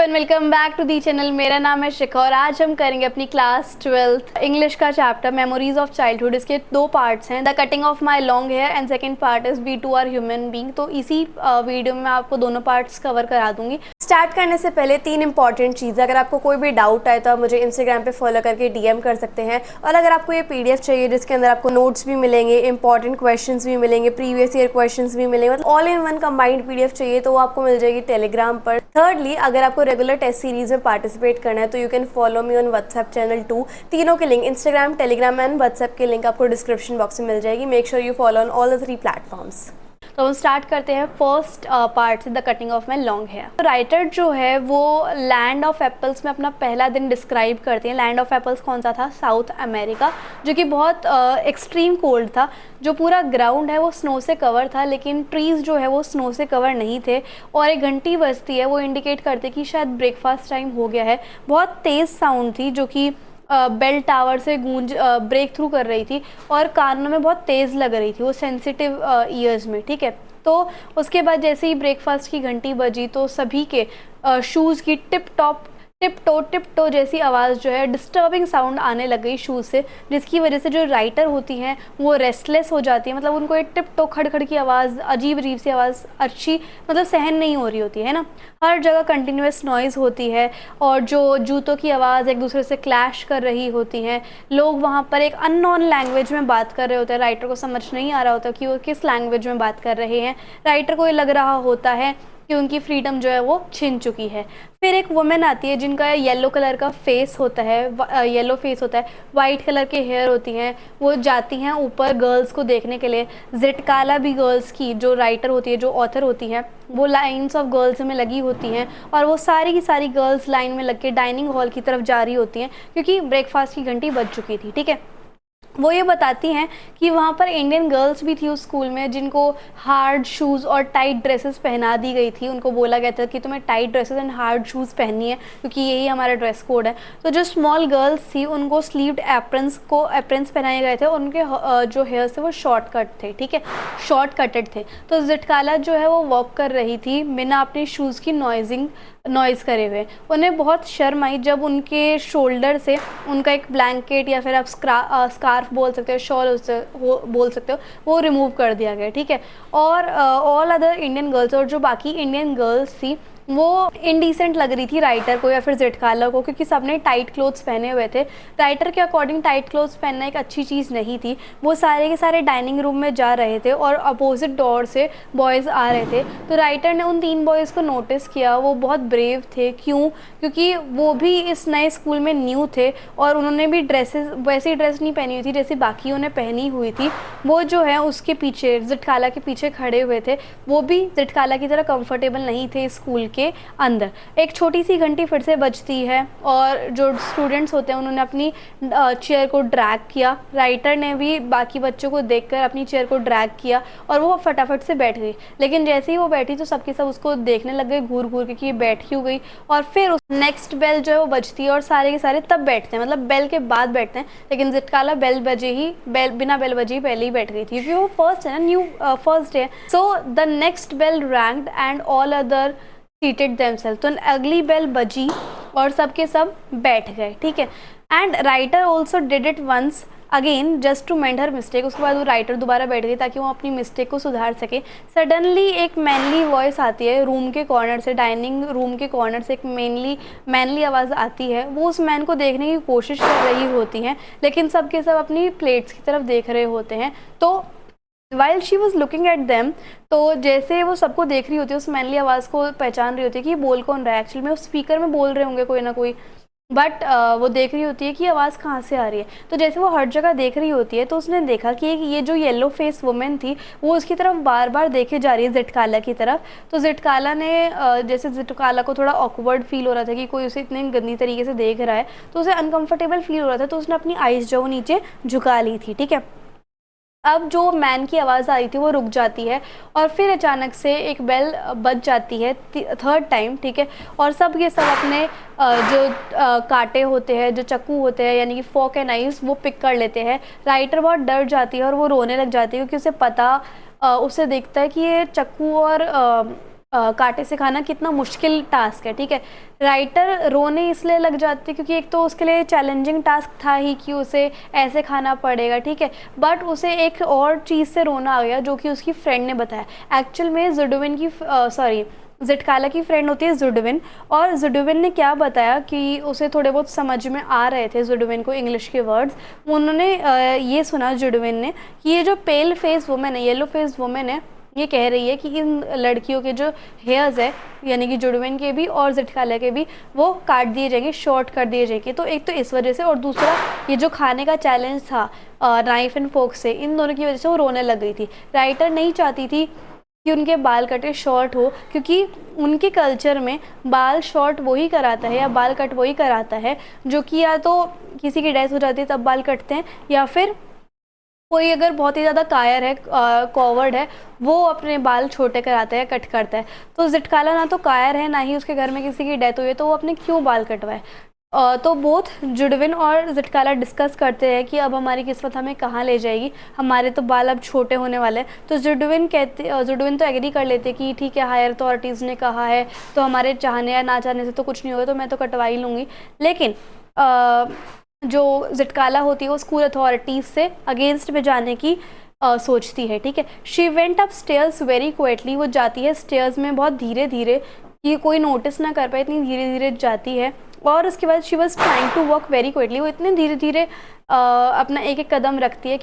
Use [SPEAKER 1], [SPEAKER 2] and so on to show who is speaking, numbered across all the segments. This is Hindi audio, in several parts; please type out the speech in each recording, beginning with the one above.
[SPEAKER 1] Everyone, welcome back to the channel. मेरा नाम है शिखा और आज हम करेंगे अपनी क्लास 12th इंग्लिश का चैप्टर मेमोरीज ऑफ चाइल्डहुड। इसके दो पार्ट्स हैं, the cutting of my long hair and second part is we too are human being. तो इसी वीडियो में आपको दोनों पार्ट्स कवर करा दूंगी। स्टार्ट करने से पहले 3 इंपॉर्टेंट चीज़, अगर आपको कोई भी डाउट आए तो आप मुझे इंस्टाग्राम पे फॉलो करके डीएम कर सकते हैं। और अगर आपको ये पीडीएफ चाहिए जिसके अंदर आपको नोट्स भी मिलेंगे, इंपॉर्टेंट क्वेश्चंस भी मिलेंगे, प्रीवियस ईयर क्वेश्चंस भी मिलेंगे, मतलब all in one combined PDF चाहिए तो वो आपको मिल जाएगी टेलीग्राम पर। थर्डली, अगर आपको रेगुलर टेस्ट सीरीज में पार्टिसिपेट करना है तो you can follow me on WhatsApp channel 2। तीनों के link, Instagram, Telegram and WhatsApp के लिंक आपको डिस्क्रिप्शन बॉक्स में मिल जाएगी। Make sure you follow on all the 3 platforms. तो हम स्टार्ट करते हैं फर्स्ट पार्ट से, the cutting of my long hair. Writer जो है वो लैंड ऑफ एप्पल्स में अपना पहला दिन डिस्क्राइब करते हैं। लैंड ऑफ एप्पल्स कौन सा था? साउथ अमेरिका, जो कि बहुत एक्सट्रीम कोल्ड था। जो पूरा ग्राउंड है वो स्नो से कवर था, लेकिन ट्रीज़ जो है वो स्नो से कवर नहीं थे। और एक घंटी बजती है, वो इंडिकेट करते कि शायद ब्रेकफास्ट टाइम हो गया है। बहुत तेज़ साउंड थी जो कि बेल टावर से गूंज ब्रेक थ्रू कर रही थी और कानों में बहुत तेज़ लग रही थी, वो सेंसिटिव ईयर्स में। ठीक है, तो उसके बाद जैसे ही ब्रेकफास्ट की घंटी बजी तो सभी के शूज़ की टिप टो जैसी आवाज़ जो है, डिस्टर्बिंग साउंड आने लग गई शूज़ से, जिसकी वजह से जो राइटर होती हैं वो रेस्टलेस हो जाती है। मतलब उनको एक टिप टो खड़ की आवाज़, अजीब सी आवाज़ अच्छी मतलब सहन नहीं हो रही होती है ना। हर जगह कंटिन्यूस नॉइज़ होती है और जो जूतों की आवाज़ एक दूसरे से क्लैश कर रही होती हैं। लोग वहाँ पर एक अननोन लैंग्वेज में बात कर रहे होते हैं। राइटर को समझ नहीं आ रहा होता कि वो किस लैंग्वेज में बात कर रहे हैं। राइटर को ये लग रहा होता है कि उनकी फ्रीडम जो है वो छिन चुकी है। फिर एक वुमेन आती है जिनका येलो कलर का फेस होता है, येलो फेस होता है, वाइट कलर के हेयर होती हैं। वो जाती हैं ऊपर गर्ल्स को देखने के लिए। जिटकाला भी गर्ल्स की जो राइटर होती है, जो ऑथर होती है, वो लाइन्स ऑफ गर्ल्स में लगी होती हैं और वो सारी की सारी गर्ल्स लाइन में लग के डाइनिंग हॉल की तरफ जा रही होती हैं क्योंकि ब्रेकफास्ट की घंटी बज चुकी थी। ठीक है, वो ये बताती हैं कि वहाँ पर इंडियन गर्ल्स भी थी उस स्कूल में जिनको हार्ड शूज़ और टाइट ड्रेसेस पहना दी गई थी। उनको बोला गया था कि तुम्हें tight dresses and hard shoes पहननी है क्योंकि यही हमारा ड्रेस कोड है। तो जो स्मॉल गर्ल्स थी उनको स्लीव्ड एप्रन्स पहनाए गए थे। उनके जो हेयर्स थे वो शॉर्ट कट थे। ठीक है, शॉर्ट कटेड थे। तो जिटकाला जो है वो वॉक कर रही थी बिना अपनी शूज़ की नॉइज़ करे हुए। उन्हें बहुत शर्म आई जब उनके शोल्डर से उनका एक ब्लैंकेट या फिर आप स्कार्फ बोल सकते हो, शॉल बोल सकते हो, वो रिमूव कर दिया गया। ठीक है, और ऑल अदर इंडियन गर्ल्स, और जो बाकी इंडियन गर्ल्स थी वो इनडिसेंट लग रही थी राइटर को या फिर जिटकाला को क्योंकि सबने टाइट क्लोथ्स पहने हुए थे। राइटर के अकॉर्डिंग टाइट क्लोथ्स पहनना एक अच्छी चीज़ नहीं थी। वो सारे के सारे डाइनिंग रूम में जा रहे थे और अपोजिट डोर से बॉयज़ आ रहे थे। तो राइटर ने उन 3 बॉयज़ को नोटिस किया। वो बहुत ब्रेव थे। क्यों? क्योंकि वो भी इस नए स्कूल में न्यू थे और उन्होंने भी वैसी ड्रेस नहीं पहनी हुई थी जैसी बाकियों ने पहनी हुई थी। वो जो है उसके पीछे, जिटकाला के पीछे खड़े हुए थे। वो भी जिटकाला की तरह कंफर्टेबल नहीं थे स्कूल के अंदर। एक छोटी सी घंटी फिर से बजती है और जो स्टूडेंट्स होते हैं उन्होंने अपनी चेयर को ड्रैग किया। राइटर ने भी बाकी बच्चों को देखकर अपनी चेयर को ड्रैग किया और वो फटाफट से बैठ गई। लेकिन जैसे ही वो बैठी तो सबके सब उसको देखने लग गए घूर घूर के कि ये बैठ क्यों गई। और फिर उस नेक्स्ट बेल जो है वो बजती है और सारे के सारे तब बैठते हैं, मतलब बेल के बाद बैठते हैं। लेकिन जिटकाला बिना बेल बजे ही पहले ही बैठ गई थी क्योंकि वो फर्स्ट है ना, new first day. So the next bell ranged and all other seated themself. तो अगली बेल बजी और सब के सब बैठ गए। ठीक है, and writer also did it once again just to mend her mistake. उसके बाद वो राइटर दोबारा बैठ गई ताकि वो अपनी मिस्टेक को सुधार सके। सडनली एक मैनली वॉइस आती है रूम के कॉर्नर से, डाइनिंग रूम के कॉर्नर से एक मैनली आवाज़ आती है। वो उस मैन को देखने की कोशिश कर रही होती हैं लेकिन सब के सब अपनी प्लेट्स की तरफ देख रहे होते हैं। तो while she was looking at them, तो जैसे वो सबको देख रही होती है उस मैनली आवाज़ को पहचान रही होती है कि बोल कौन रहा है। एक्चुअली में उस स्पीकर में बोल रहे होंगे कोई ना कोई, बट वो देख रही होती है कि आवाज़ कहाँ से आ रही है। तो जैसे वो हर जगह देख रही होती है तो उसने देखा कि ये जो येलो फेस वुमेन थी वो उसकी तरफ बार बार देखे जा रही है, जिटकाला की तरफ। तो जिटकाला ने जैसे जिटकाला को थोड़ा ऑकवर्ड फील हो रहा था कि कोई उसे इतने गंदी तरीके से देख रहा है, तो उसे अनकंफर्टेबल फील हो रहा था। तो उसने अपनी आइज़ जो नीचे झुका ली थी। ठीक है, अब जो मैन की आवाज़ आई थी वो रुक जाती है और फिर अचानक से एक बेल बज जाती है 3rd टाइम। ठीक है, और सब के सब अपने जो कांटे होते हैं, जो चाकू होते हैं यानी कि फॉर्क एंड नाइफ्स, वो पिक कर लेते हैं। राइटर बहुत डर जाती है और वो रोने लग जाती है क्योंकि उसे देखता है कि ये चाकू और कांटे से खाना कितना मुश्किल टास्क है, ठीक है। राइटर रोने इसलिए लग जाती क्योंकि एक तो उसके लिए चैलेंजिंग टास्क था ही कि उसे ऐसे खाना पड़ेगा, ठीक है, बट उसे एक और चीज़ से रोना आ गया जो कि उसकी फ्रेंड ने बताया। एक्चुअल में जुडविन की ज़िटकाला की फ्रेंड होती है जुडविन, और जुडविन ने क्या बताया कि उसे थोड़े बहुत समझ में आ रहे थे जुडविन को इंग्लिश के वर्ड्स। उन्होंने ये सुना जुडविन ने कि ये जो पेल फेस वुमेन है, येलो फेस वुमेन है, ये कह रही है कि इन लड़कियों के जो हेयर्स है, यानी कि जुडविन के भी और ज़िटकाला के भी, वो काट दिए जाएंगे, शॉर्ट कर दिए जाएंगे। तो एक तो इस वजह से, और दूसरा ये जो खाने का चैलेंज था नाइफ एंड फोक से, इन दोनों की वजह से वो रोने लग गई थी। राइटर नहीं चाहती थी कि उनके बाल कटे शॉर्ट हो, क्योंकि उनके कल्चर में बाल शॉर्ट वही कराता है या बाल कट वही कराता है जो कि या तो किसी की डेथ हो जाती है तब बाल कटते हैं, या फिर कोई अगर बहुत ही ज़्यादा कायर है, कॉवर्ड है, वो अपने बाल छोटे कराता है, कट करता है। तो ज़िटकाला ना तो कायर है, ना ही उसके घर में किसी की डेथ हुई है, तो वो अपने क्यों बाल कटवाए। तो बोथ जुडविन और ज़िटकाला डिस्कस करते हैं कि अब हमारी किस्मत हमें कहाँ ले जाएगी, हमारे तो बाल अब छोटे होने वाले हैं। तो जुडविन तो एग्री कर लेते कि ठीक है, हायर अथॉरिटीज़ ने कहा है तो हमारे चाहने या ना चाहने से तो कुछ नहीं होगा, तो मैं तो कटवा ही लूँगी। लेकिन जो ज़िटकाला होती है वो स्कूल अथॉरिटीज़ से अगेंस्ट में जाने की सोचती है, ठीक है। She went up stairs very quickly, वो जाती है स्टेयर्स में बहुत धीरे धीरे कि कोई नोटिस ना कर पाए, इतनी धीरे धीरे जाती है। और उसके बाद she was trying to walk very quickly, वो इतने धीरे धीरे अपना एक एक कदम रखती है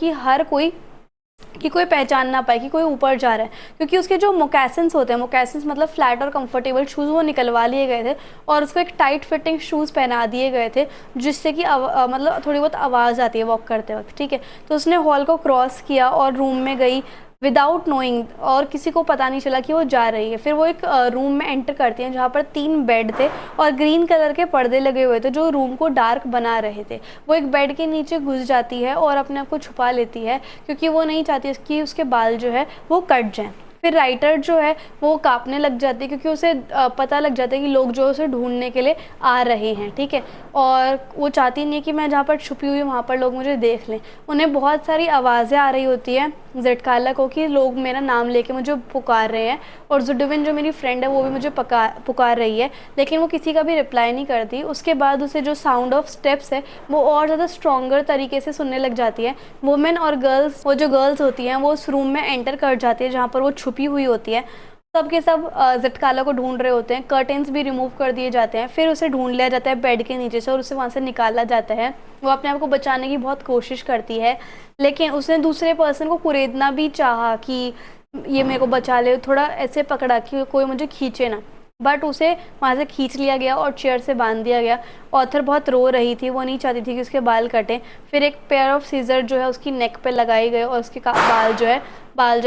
[SPEAKER 1] कि कोई पहचान ना पाए कि कोई ऊपर जा रहा है, क्योंकि उसके जो मोकैसिन्स होते हैं, मोकैसिन्स मतलब फ्लैट और कंफर्टेबल शूज़, वो निकलवा लिए गए थे और उसको एक टाइट फिटिंग शूज़ पहना दिए गए थे, जिससे कि मतलब थोड़ी बहुत आवाज़ आती है वॉक करते वक्त, ठीक है। तो उसने हॉल को क्रॉस किया और रूम में गई विदाउट नोइंग, और किसी को पता नहीं चला कि वो जा रही है। फिर वो एक रूम में एंटर करती हैं जहाँ पर 3 बेड थे और ग्रीन कलर के पर्दे लगे हुए थे जो रूम को डार्क बना रहे थे। वो एक बेड के नीचे घुस जाती है और अपने आप को छुपा लेती है, क्योंकि वो नहीं चाहती कि उसके बाल जो है वो कट जाएँ। फिर राइटर जो है वो कांपने लग जाती है, क्योंकि उसे पता लग जाता है कि लोग जो है उसे ढूंढने के लिए आ रहे हैं, ठीक है। और वो चाहती नहीं है कि मैं जहाँ पर छुपी हुई हूँ वहाँ पर लोग मुझे देख लें। उन्हें बहुत सारी आवाज़ें आ रही होती हैं ज़िटकाला को कि लोग मेरा नाम लेके मुझे पुकार रहे हैं, और जुडविन जो मेरी फ्रेंड है वो भी मुझे पुकार रही है, लेकिन वो किसी का भी रिप्लाई नहीं करती। उसके बाद उसे जो साउंड ऑफ स्टेप्स है वो और ज़्यादा स्ट्रॉन्गर तरीके से सुनने लग जाती है। वुमेन और गर्ल्स, वो जो गर्ल्स होती हैं वो उस रूम में एंटर कर जाती है जहाँ पर वो छुपी हुई होती है। सब के सब ज़िटकाला को ढूंढ रहे होते हैं, कर्टेन्स भी रिमूव कर दिए जाते हैं, फिर उसे ढूंढ लिया जाता है बेड के नीचे से और उसे वहाँ से निकाला जाता है। वो अपने आप को बचाने की बहुत कोशिश करती है, लेकिन उसने दूसरे पर्सन को कुरेदना भी चाहा कि ये मेरे को बचा ले, थोड़ा ऐसे पकड़ा कि कोई मुझे खींचे ना, बट उसे वहाँ से खींच लिया गया और चेयर से बांध दिया गया। ऑथर बहुत रो रही थी, वो नहीं चाहती थी कि उसके बाल कटें। फिर एक पेयर ऑफ सीजर जो है उसकी नेक पे लगाई गए और उसके बाल जो है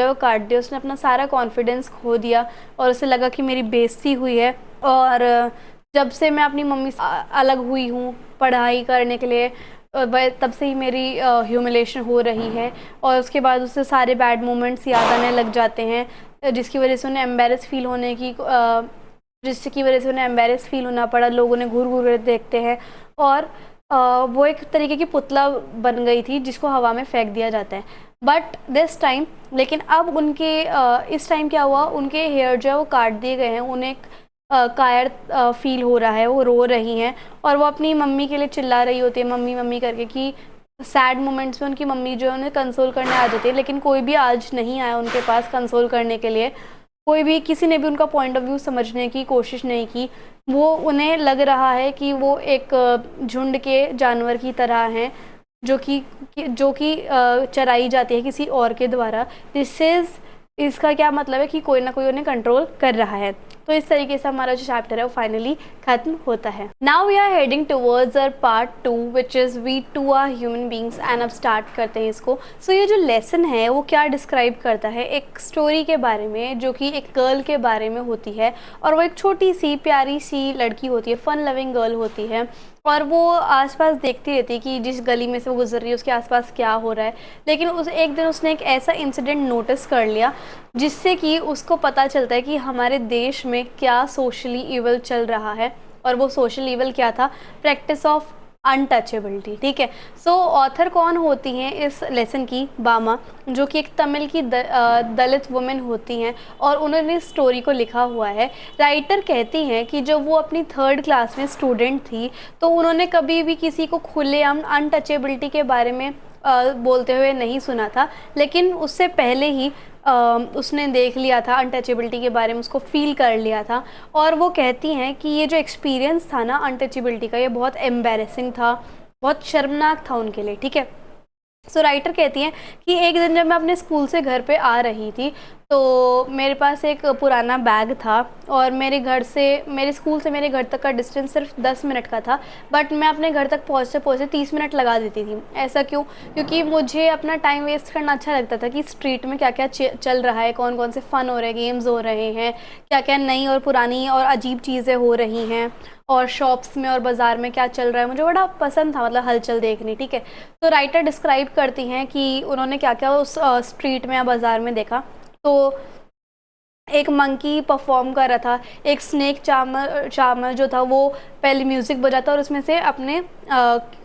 [SPEAKER 1] वो काट दिए। उसने अपना सारा कॉन्फिडेंस खो दिया और उसे लगा कि मेरी बेइज्जती हुई है, और जब से मैं अपनी मम्मी से अलग हुई हूँ पढ़ाई करने के लिए, तब से ही मेरी ह्यूमिलेशन हो रही है। और उसके बाद उससे सारे बैड मोमेंट्स याद आने लग जाते हैं, जिसकी वजह से उन्हें एम्बेरस फील होना पड़ा। लोग उन्हें घूर घूर कर देखते हैं, और वो एक तरीके की पुतला बन गई थी जिसको हवा में फेंक दिया जाता है। बट दिस टाइम, लेकिन अब इस टाइम क्या हुआ, उनके हेयर जो है वो काट दिए गए हैं। उन्हें कायर फील हो रहा है, वो रो रही हैं और वो अपनी मम्मी के लिए चिल्ला रही होती है, मम्मी मम्मी करके, कि सैड मोमेंट्स में उनकी मम्मी जो है उन्हें कंसोल करने आ जाती है, लेकिन कोई भी आज नहीं आया उनके पास कंसोल करने के लिए। किसी ने भी उनका पॉइंट ऑफ व्यू समझने की कोशिश नहीं की। उन्हें लग रहा है कि वो एक झुंड के जानवर की तरह हैं जो कि चराई जाती है किसी और के द्वारा। इसका क्या मतलब है कि कोई ना कोई उन्हें कंट्रोल कर रहा है। तो इस तरीके से हमारा जो चैप्टर है वो फाइनली खत्म होता है। Now we are heading towards our part 2 which is we too are human beings, and अब स्टार्ट करते हैं इसको। सो ये जो लेसन है वो क्या डिस्क्राइब करता है, एक स्टोरी के बारे में जो कि एक गर्ल के बारे में होती है, और वो एक छोटी सी प्यारी सी लड़की होती है, फन लविंग गर्ल होती है, और वो आसपास देखती रहती है कि जिस गली में से वो गुजर रही है उसके आसपास क्या हो रहा है। लेकिन एक दिन उसने एक ऐसा इंसिडेंट नोटिस कर लिया जिससे कि उसको पता चलता है कि हमारे देश में क्या सोशली इवल चल रहा है। और वो सोशल इवल क्या था, प्रैक्टिस ऑफ अनटचेबिलिटी। ठीक है, सो ऑथर कौन होती हैं इस लेसन की? बामा, जो कि एक तमिल की दलित वुमेन होती हैं और उन्होंने इस स्टोरी को लिखा हुआ है। राइटर कहती हैं कि जब वो अपनी 3rd क्लास में स्टूडेंट थी तो उन्होंने कभी भी किसी को खुलेआम अनटचेबिलिटी के बारे में बोलते हुए नहीं सुना था, लेकिन उससे पहले ही उसने देख लिया था अनटचेबिलिटी के बारे में, उसको फील कर लिया था। और वो कहती हैं कि ये जो एक्सपीरियंस था ना अनटचेबिलिटी का, ये बहुत एम्बैरेसिंग था, बहुत शर्मनाक था उनके लिए। ठीक है, सो राइटर कहती हैं कि एक दिन जब मैं अपने स्कूल से घर पे आ रही थी तो मेरे पास एक पुराना बैग था और मेरे स्कूल से मेरे घर तक का डिस्टेंस सिर्फ 10 मिनट का था, बट मैं अपने घर तक पहुँचते पहुँचते 30 मिनट लगा देती थी। ऐसा क्यों? क्योंकि मुझे अपना टाइम वेस्ट करना अच्छा लगता था कि स्ट्रीट में क्या क्या चल रहा है, कौन कौन से फ़न हो रहे हैं, गेम्स हो रहे हैं, क्या क्या नई और पुरानी और अजीब चीज़ें हो रही हैं, और शॉप्स में और बाज़ार में क्या चल रहा है, मुझे बड़ा पसंद था मतलब हलचल देखनी। ठीक है, तो राइटर डिस्क्राइब करती हैं कि उन्होंने क्या क्या उस स्ट्रीट में या बाज़ार में देखा। तो एक मंकी परफॉर्म कर रहा था, एक स्नेक चार्मर जो था वो पहले म्यूज़िक बजाता और उसमें से अपने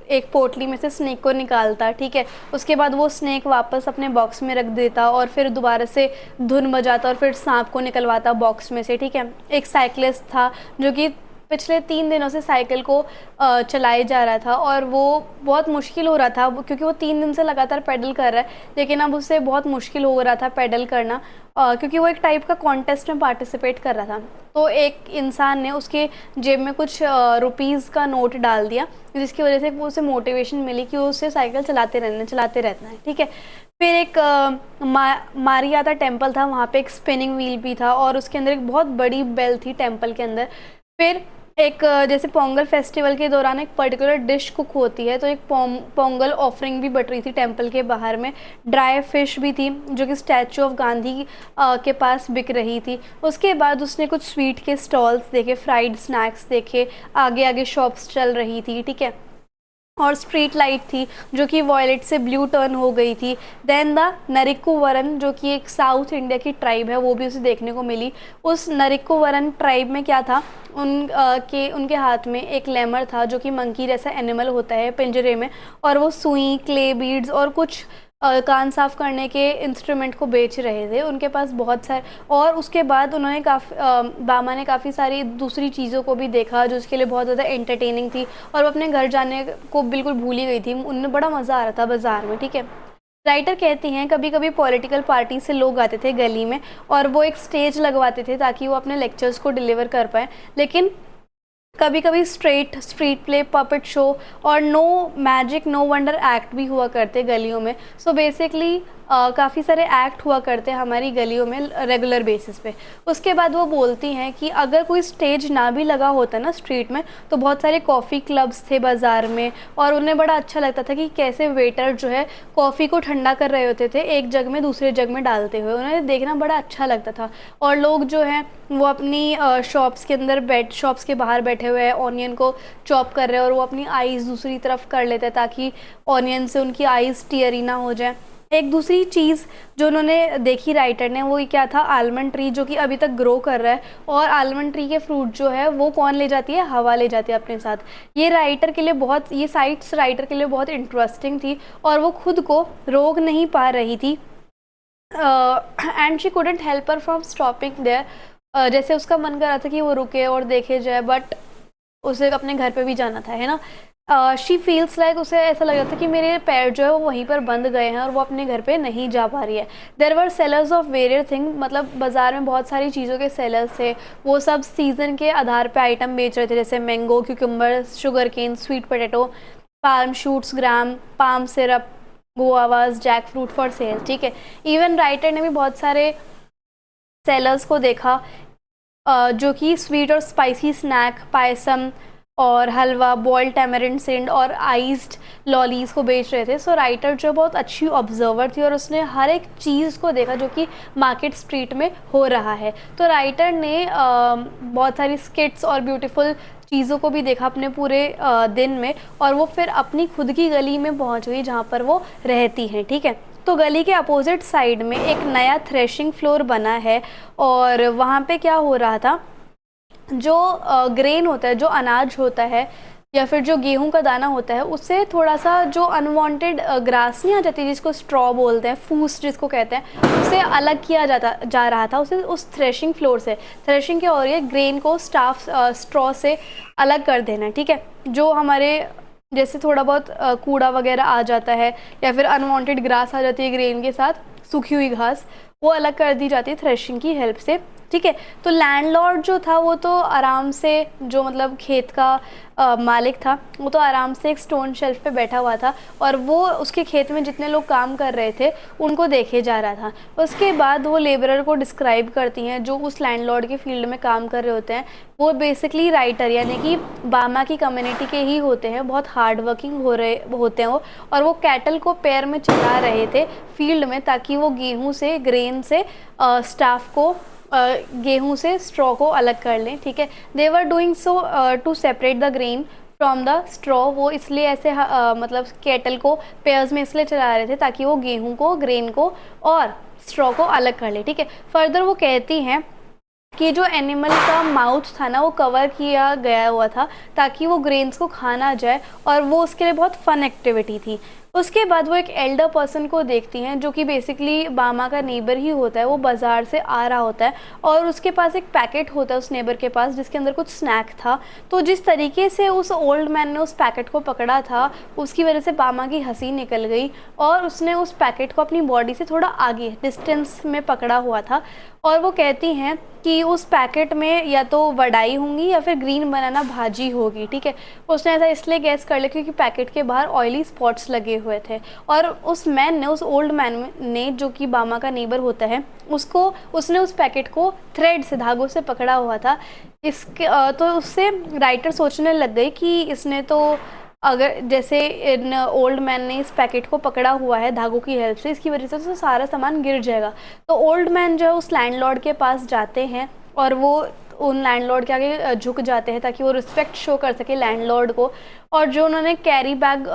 [SPEAKER 1] एक पोटली में से स्नेक को निकालता। ठीक है, उसके बाद वो स्नेक वापस अपने बॉक्स में रख देता और फिर दोबारा से धुन बजाता और फिर सांप को निकलवाता बॉक्स में से। ठीक है, एक साइकिलिस्ट था जो कि पिछले 3 दिनों से साइकिल को चलाए जा रहा था और वो बहुत मुश्किल हो रहा था क्योंकि वो 3 दिन से लगातार पैडल कर रहा है, लेकिन अब उससे बहुत मुश्किल हो रहा था पैडल करना क्योंकि वो एक टाइप का कॉन्टेस्ट में पार्टिसिपेट कर रहा था। तो एक इंसान ने उसके जेब में कुछ रुपीज़ का नोट डाल दिया, जिसकी वजह से वो उसे मोटिवेशन मिली कि उसे साइकिल चलाते रहना है। ठीक है, फिर एक मारियाता टेम्पल था, वहाँ पे एक स्पिनिंग व्हील भी था और उसके अंदर एक बहुत बड़ी बेल थी टेम्पल के अंदर। फिर एक जैसे पोंगल फेस्टिवल के दौरान एक पर्टिकुलर डिश कुक होती है, तो एक पोंगल ऑफरिंग भी बट रही थी टेंपल के बाहर में। ड्राई फिश भी थी जो कि स्टैचू ऑफ गांधी के पास बिक रही थी। उसके बाद उसने कुछ स्वीट के स्टॉल्स देखे, फ्राइड स्नैक्स देखे, आगे आगे शॉप्स चल रही थी। ठीक है, और स्ट्रीट लाइट थी जो कि वॉयलेट से ब्लू टर्न हो गई थी। देन द नरिकुवरन जो कि एक साउथ इंडिया की ट्राइब है, वो भी उसे देखने को मिली। उस नरिकुवरन ट्राइब में क्या था, उनके हाथ में एक लेमर था जो कि मंकी जैसा एनिमल होता है पिंजरे में, और वो सुई, क्ले बीड्स और कुछ कान साफ करने के इंस्ट्रूमेंट को बेच रहे थे। उनके पास बहुत सारे, और उसके बाद उन्होंने बामा ने काफ़ी सारी दूसरी चीज़ों को भी देखा जो उसके लिए बहुत ज़्यादा एंटरटेनिंग थी और वो अपने घर जाने को बिल्कुल भूल ही गई थी। उन्हें बड़ा मज़ा आ रहा था बाज़ार में। ठीक है, राइटर कहती हैं कभी कभी पॉलिटिकल पार्टी से लोग आते थे गली में और वो एक स्टेज लगवाते थे ताकि वो अपने लेक्चर्स को डिलीवर कर पाएँ, लेकिन कभी कभी स्ट्रीट प्ले, पपेट शो और no magic no wonder act भी हुआ करते गलियों में। सो बेसिकली काफ़ी सारे एक्ट हुआ करते हैं हमारी गलियों में रेगुलर बेसिस पे। उसके बाद वो बोलती हैं कि अगर कोई स्टेज ना भी लगा होता ना स्ट्रीट में, तो बहुत सारे कॉफ़ी क्लब्स थे बाज़ार में और उन्हें बड़ा अच्छा लगता था कि कैसे वेटर जो है कॉफ़ी को ठंडा कर रहे होते थे एक जग में दूसरे जग में डालते हुए, उन्हें देखना बड़ा अच्छा लगता था। और लोग जो हैं वो अपनी शॉप्स के अंदर शॉप्स के बाहर बैठे हुए हैं, ऑनियन को चॉप कर रहे हैं और वो अपनी आईज़ दूसरी तरफ कर लेते हैं ताकि ऑनियन से उनकी आईज़ टियरी ना हो जाए। एक दूसरी चीज़ जो उन्होंने देखी राइटर ने, वो क्या था, आलमंड ट्री जो कि अभी तक ग्रो कर रहा है, और आलमंड ट्री के फ्रूट जो है वो कौन ले जाती है, हवा ले जाती है अपने साथ। ये साइट्स राइटर के लिए बहुत इंटरेस्टिंग थी और वो खुद को रोक नहीं पा रही थी and she couldn't help her from stopping there. जैसे उसका मन कर रहा था कि वो रुके और देखे जाए, बट उसे अपने घर पे भी जाना था, है ना। शी फील्स लाइक, उसे ऐसा लग रहा था कि मेरे पैर जो है वो वहीं पर बंद गए हैं और वो अपने घर पे नहीं जा पा रही है। There were sellers of various thing, मतलब बाज़ार में बहुत सारी चीज़ों के सेलर्स थे, वो सब सीज़न के आधार पे आइटम बेच रहे थे, जैसे mango, cucumber, sugarcane, sweet potato, palm shoots, gram, palm syrup, guavas, jackfruit for sale. ठीक है, इवन राइटर ने भी बहुत सारे सेलर्स को देखा जो कि स्वीट और स्पाइसी स्नैक, पायसम और हलवा, बॉइल्ड टैमरिंड सेंड और आइस्ड लॉलीज़ को बेच रहे थे। सो राइटर जो बहुत अच्छी ऑब्जर्वर थी और उसने हर एक चीज़ को देखा जो कि मार्केट स्ट्रीट में हो रहा है। तो राइटर ने बहुत सारी स्किट्स और ब्यूटीफुल चीज़ों को भी देखा अपने पूरे दिन में, और वो फिर अपनी खुद की गली में पहुंच गई जहाँ पर वो रहती हैं। ठीक है, तो गली के अपोजिट साइड में एक नया थ्रेशिंग फ्लोर बना है और वहाँ पे क्या हो रहा था, जो ग्रेन होता है, जो अनाज होता है या फिर जो गेहूं का दाना होता है उससे थोड़ा सा जो अनवांटेड ग्रास नहीं आ जाती जिसको स्ट्रॉ बोलते हैं, फूस जिसको कहते हैं, उसे अलग किया जा रहा था उसे उस थ्रेशिंग फ्लोर से। थ्रेशिंग के और ये ग्रेन को स्ट्रॉ से अलग कर देना है, ठीक है। जो हमारे जैसे थोड़ा बहुत कूड़ा वगैरह आ जाता है या फिर अनवांटेड ग्रास आ जाती है ग्रेन के साथ, सूखी हुई घास, वो अलग कर दी जाती है थ्रेशिंग की हेल्प से, ठीक है। तो लैंडलॉर्ड जो था वो तो आराम से, जो मतलब खेत का मालिक था, वो तो आराम से एक स्टोन शेल्फ पे बैठा हुआ था और वो उसके खेत में जितने लोग काम कर रहे थे उनको देखे जा रहा था। उसके बाद वो लेबरर को डिस्क्राइब करती हैं जो उस लैंडलॉर्ड के फील्ड में काम कर रहे होते हैं। वो बेसिकली राइटर यानी कि बामा की कम्युनिटी के ही होते हैं, बहुत हार्ड वर्किंग होते हैं वो, और वो कैटल को पैर में चला रहे थे फील्ड में ताकि वो गेहूँ से, ग्रेन से स्टाफ को गेहूं से स्ट्रॉ को अलग कर लें, ठीक है। They were doing so to separate the grain from the straw. वो इसलिए ऐसे मतलब केटल को पेयर्स में इसलिए चला रहे थे ताकि वो गेहूं को, ग्रेन को और स्ट्रॉ को अलग कर ले, ठीक है। फर्दर वो कहती हैं कि जो एनिमल का माउथ था ना वो कवर किया गया हुआ था ताकि वो ग्रेन्स को खा ना जाए, और वो उसके लिए बहुत फन एक्टिविटी थी। उसके बाद वो एक एल्डर पर्सन को देखती हैं जो कि बेसिकली बामा का नेबर ही होता है। वो बाज़ार से आ रहा होता है और उसके पास एक पैकेट होता है उस नेबर के पास जिसके अंदर कुछ स्नैक था। तो जिस तरीके से उस ओल्ड मैन ने उस पैकेट को पकड़ा था उसकी वजह से बामा की हंसी निकल गई और उसने उस पैकेट को अपनी बॉडी से थोड़ा आगे डिस्टेंस में पकड़ा हुआ था। और वो कहती हैं कि उस पैकेट में या तो वडाई होंगी या फिर ग्रीन बनाना भाजी होगी, ठीक है। उसने ऐसा इसलिए गैस कर लिया क्योंकि पैकेट के बाहर ऑयली स्पॉट्स लगे हुए थे। और उस मैन ने, उस ओल्ड मैन ने जो कि बामा का नेबर होता है, उसने उस पैकेट को थ्रेड से, धागों से पकड़ा हुआ था। इसके तो उससे राइटर सोचने लग गई कि इसने तो, अगर जैसे इन ओल्ड मैन ने इस पैकेट को पकड़ा हुआ है धागों की हेल्प से, इसकी वजह से तो सारा सामान गिर जाएगा। तो ओल्ड मैन जो है उस लैंडलॉर्ड के पास जाते हैं और वो उन लैंडलॉर्ड के आगे झुक जाते हैं ताकि वो रिस्पेक्ट शो कर सके लैंडलॉर्ड को। और जो उन्होंने कैरी बैग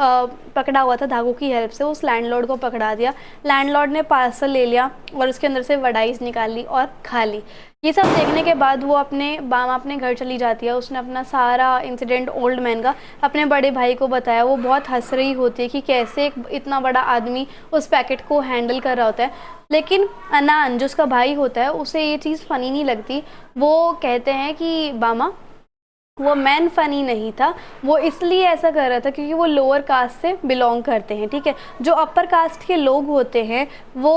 [SPEAKER 1] पकड़ा हुआ था धागों की हेल्प से, उस लैंडलॉर्ड को पकड़ा दिया। लैंडलॉर्ड ने पार्सल ले लिया और उसके अंदर से वडाइस निकाल ली और खा ली। ये सब देखने के बाद वो बामा अपने घर चली जाती है। उसने अपना सारा इंसिडेंट ओल्ड मैन का अपने बड़े भाई को बताया। वो बहुत हंस रही होती है कि कैसे एक इतना बड़ा आदमी उस पैकेट को हैंडल कर रहा होता है। लेकिन अनान जो उसका भाई होता है उसे ये चीज़ फ़नी नहीं लगती। वो कहते हैं कि बामा, वो मैन फ़नी नहीं था, वो इसलिए ऐसा कर रहा था क्योंकि वो लोअर कास्ट से बिलोंग करते हैं, ठीक है। जो अपर कास्ट के लोग होते हैं वो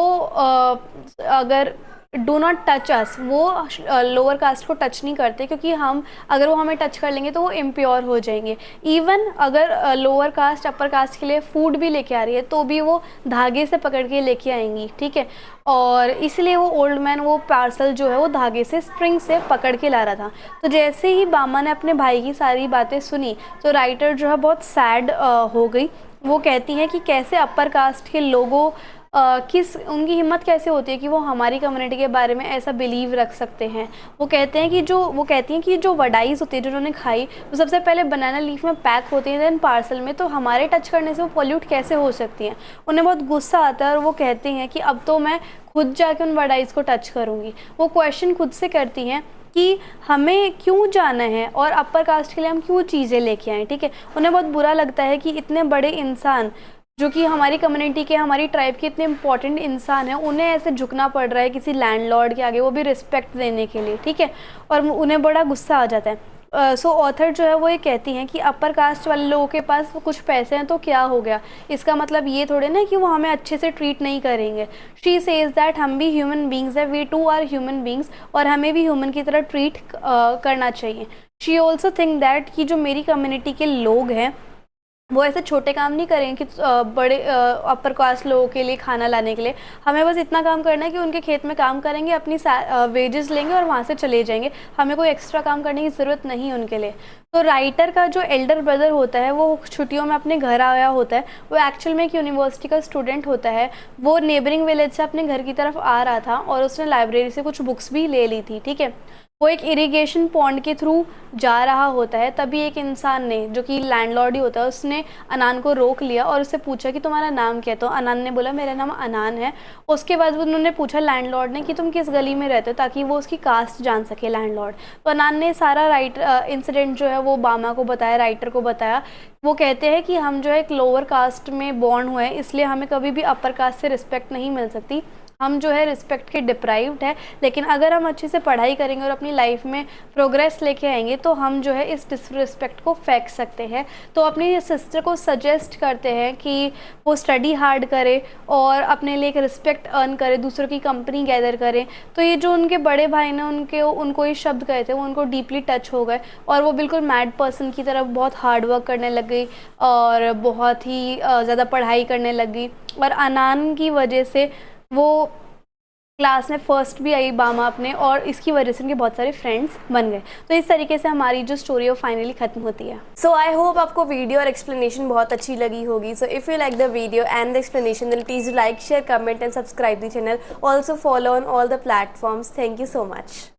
[SPEAKER 1] अगर डू नॉट टच अस, वो लोअर कास्ट को टच नहीं करते क्योंकि अगर वो हमें टच कर लेंगे तो वो इम्प्योर हो जाएंगे। इवन अगर लोअर कास्ट अपर कास्ट के लिए फूड भी लेके आ रही है तो भी वो धागे से पकड़ के लेके आएंगी, ठीक है। और इसलिए वो ओल्ड मैन वो पार्सल जो है वो धागे से, स्ट्रिंग से पकड़ के ला रहा था। तो जैसे ही बामा ने अपने भाई की सारी बातें सुनी तो राइटर जो है बहुत सैड हो गई। वो कहती हैं कि कैसे अपर कास्ट के लोगों उनकी हिम्मत कैसे होती है कि वो हमारी कम्युनिटी के बारे में ऐसा बिलीव रख सकते हैं। वो कहती हैं कि जो वडाइज होती है जो उन्होंने खाई वो सबसे पहले बनाना लीफ में पैक होती है, देन पार्सल में, तो हमारे टच करने से वो पॉल्यूट कैसे हो सकती हैं। उन्हें बहुत गुस्सा आता है और वो कहती हैं कि अब तो मैं खुद जाके उन वडाइज को टच करूँगी। वो क्वेश्चन खुद से करती हैं कि हमें क्यों जाना है और अपर कास्ट के लिए हम क्यों चीज़ें लेके आए, ठीक है। उन्हें बहुत बुरा लगता है कि इतने बड़े इंसान जो कि हमारी कम्युनिटी के, हमारी ट्राइब के इतने इंपॉर्टेंट इंसान हैं, उन्हें ऐसे झुकना पड़ रहा है किसी लैंडलॉर्ड के आगे, वो भी रिस्पेक्ट देने के लिए, ठीक है। और उन्हें बड़ा गुस्सा आ जाता है। सो ऑथर जो है वो ये कहती हैं कि अपर कास्ट वाले लोगों के पास कुछ पैसे हैं तो क्या हो गया, इसका मतलब ये थोड़े ना कि वो हमें अच्छे से ट्रीट नहीं करेंगे। शी सेज दैट हम भी ह्यूमन बींग्स है, we too are human beings, और हमें भी ह्यूमन की तरह ट्रीट करना चाहिए। शी ऑल्सो थिंक दैट कि जो मेरी कम्युनिटी के लोग हैं वो ऐसे छोटे काम नहीं करेंगे कि बड़े अपर कास्ट लोगों के लिए खाना लाने के लिए। हमें बस इतना काम करना है कि उनके खेत में काम करेंगे, अपनी वेजेस लेंगे और वहाँ से चले जाएंगे। हमें कोई एक्स्ट्रा काम करने की ज़रूरत नहीं है उनके लिए। तो राइटर का जो एल्डर ब्रदर होता है वो छुट्टियों में अपने घर आया होता है। वो एक्चुअल में एक यूनिवर्सिटी का स्टूडेंट होता है। वो नेबरिंग विलेज से अपने घर की तरफ आ रहा था और उसने लाइब्रेरी से कुछ बुक्स भी ले ली थी, ठीक है। वो एक इरिगेशन पॉन्ड के थ्रू जा रहा होता है, तभी एक इंसान ने, जो कि लैंडलॉर्ड ही होता है, उसने अनान को रोक लिया और उससे पूछा कि तुम्हारा नाम क्या है। तो अनान ने बोला मेरा नाम अनान है। उसके बाद उन्होंने पूछा लैंडलॉर्ड ने कि तुम किस गली में रहते हो, ताकि वो उसकी कास्ट जान सके लैंडलॉर्ड। तो अनान ने सारा इंसिडेंट जो है वो बामा को बताया, राइटर को बताया। वो कहते हैं कि हम जो है एक लोअर कास्ट में बॉर्न हुए हैं, इसलिए हमें कभी भी अपर कास्ट से रिस्पेक्ट नहीं मिल सकती, हम जो है रिस्पेक्ट के डिप्राइव्ड है। लेकिन अगर हम अच्छे से पढ़ाई करेंगे और अपनी लाइफ में प्रोग्रेस लेके आएंगे तो हम जो है इस डिसरिस्पेक्ट को फेंक सकते हैं। तो अपनी सिस्टर को सजेस्ट करते हैं कि वो स्टडी हार्ड करे और अपने लिए एक रिस्पेक्ट अर्न करे, दूसरों की कंपनी गैदर करें। तो ये जो उनके बड़े भाई ने उनको ये शब्द कहे थे, वो उनको डीपली टच हो गए और वो बिल्कुल मैड पर्सन की तरह बहुत हार्ड वर्क करने लग गई और बहुत ही ज़्यादा पढ़ाई करने लग गई। और अनान की वजह से वो क्लास में फर्स्ट भी आई बामा अपने, और इसकी वजह से उनके बहुत सारे फ्रेंड्स बन गए। तो इस तरीके से हमारी जो स्टोरी है फाइनली खत्म होती है। सो आई होप आपको वीडियो और एक्सप्लेनेशन बहुत अच्छी लगी होगी। So if you like the video and the explanation then please like, share, comment and subscribe the channel. Also follow on all the platforms. Thank you so much.